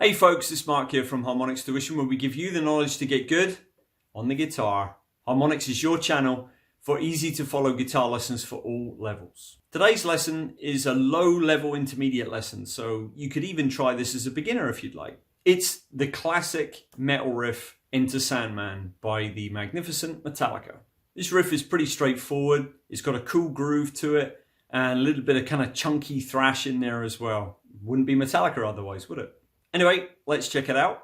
Hey folks, it's Mark here from Harmonix Tuition, where we give you the knowledge to get good on the guitar. Harmonix is your channel for easy to follow guitar lessons for all levels. Today's lesson is a low level intermediate lesson, so you could even try this as a beginner if you'd like. It's the classic metal riff Enter Sandman by the magnificent Metallica. This riff is pretty straightforward. It's got a cool groove to it and a little bit of kind of chunky thrash in there as well. Wouldn't be Metallica otherwise, would it? Anyway, let's check it out.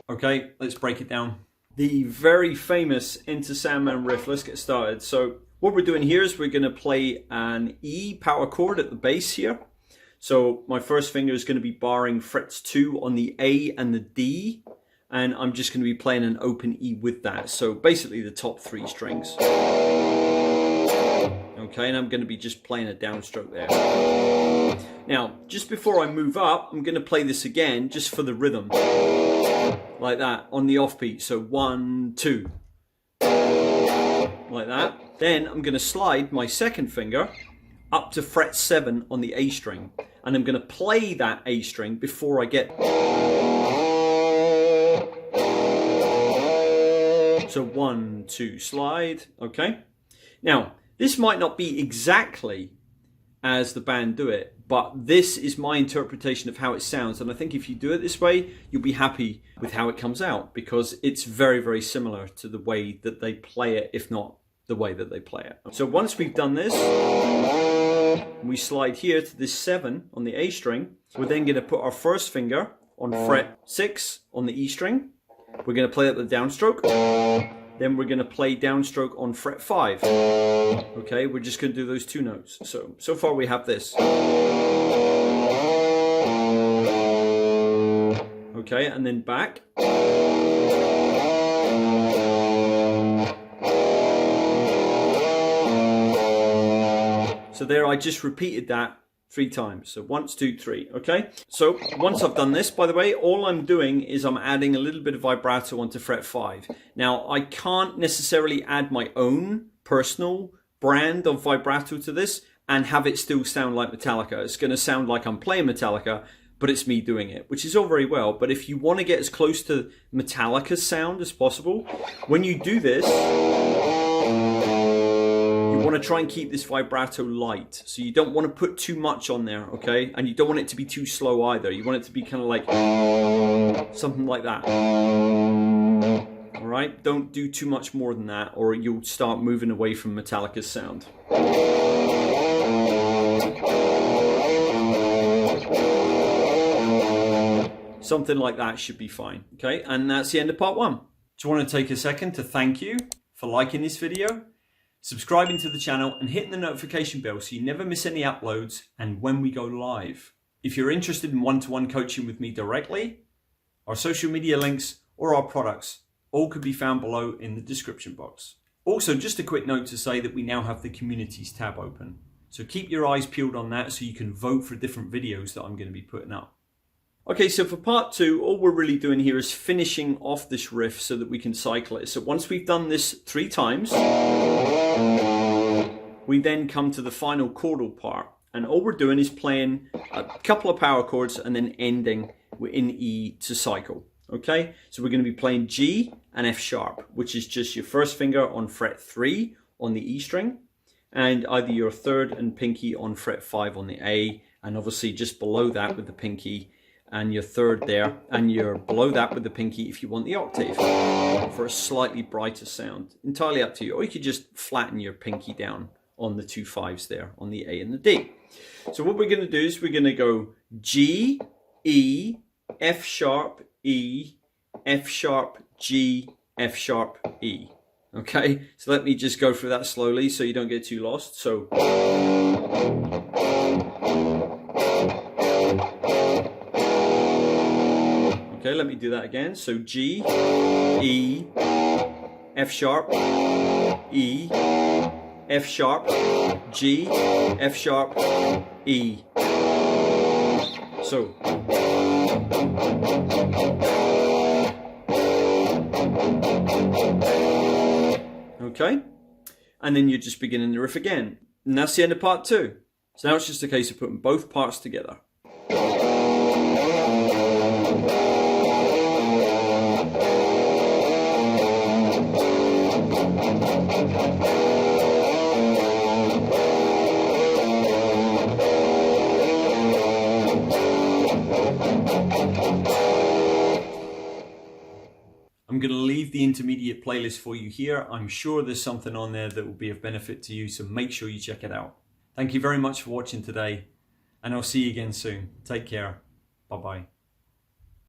Okay, let's break it down. The very famous Enter Sandman riff. Let's get started. So what we're doing here is we're going to play an E power chord at the bass here. So my first finger is going to be barring frets 2 on the A and the D, and I'm just going to be playing an open E with that. So basically the top 3 strings. Okay, and I'm going to be just playing a downstroke there. Now, just before I move up, I'm going to play this again just for the rhythm. Like that, on the offbeat. So 1, 2. Like that. Then I'm going to slide my second finger up to fret 7 on the A string. And I'm going to play that A string before I get... So 1, 2, slide. Okay. Now, this might not be exactly as the band do it, but this is my interpretation of how it sounds. And I think if you do it this way, you'll be happy with how it comes out, because it's very, very similar to the way that they play it, if not the way that they play it. So once we've done this, we slide here to this 7 on the A string. We're then going to put our first finger on fret 6 on the E string. We're going to play that with a downstroke. Then we're going to play downstroke on fret 5. Okay, we're just going to do those 2 notes. So far we have this. Okay, and then back. So there I just repeated that 3 times. So 1, 2, 3. Okay. So once I've done this, by the way, all I'm doing is I'm adding a little bit of vibrato onto fret 5. Now I can't necessarily add my own personal brand of vibrato to this and have it still sound like Metallica. It's going to sound like I'm playing Metallica, but it's me doing it, which is all very well. But if you want to get as close to Metallica's sound as possible, when you do this, you want to try and keep this vibrato light. So you don't want to put too much on there, okay? And you don't want it to be too slow either. You want it to be kind of like something like that. All right? Don't do too much more than that, or you'll start moving away from Metallica's sound. Something like that should be fine, okay? And that's the end of part 1. Just want to take a second to thank you for liking this video, subscribing to the channel, and hitting the notification bell so you never miss any uploads and when we go live. If you're interested in one-to-one coaching with me directly, our social media links or our products all could be found below in the description box. Also, just a quick note to say that we now have the communities tab open. So keep your eyes peeled on that so you can vote for different videos that I'm going to be putting up. Okay, so for part 2, all we're really doing here is finishing off this riff so that we can cycle it. So once we've done this 3 times, we then come to the final chordal part. And all we're doing is playing a couple of power chords and then ending in E to cycle. Okay, so we're going to be playing G and F sharp, which is just your first finger on fret 3 on the E string, and either your third and pinky on fret 5 on the A, and obviously just below that with the pinky, and your third there, and you're below that with the pinky if you want the octave for a slightly brighter sound. Entirely up to you. Or you could just flatten your pinky down on the 2 5s there on the A and the D. So what we're going to do is we're going to go G, E, F sharp, E, F sharp, G, F sharp, E. Okay, so let me just go through that slowly so you don't get too lost. So okay, let me do that again. So G, E, F sharp, E, F sharp, G, F sharp, E. So. Okay, and then you're just beginning the riff again. And that's the end of part 2. So now it's just a case of putting both parts together. I'm going to leave the intermediate playlist for you here. I'm sure there's something on there that will be of benefit to you, so make sure you check it out. Thank you very much for watching today, and I'll see you again soon. Take care. Bye-bye.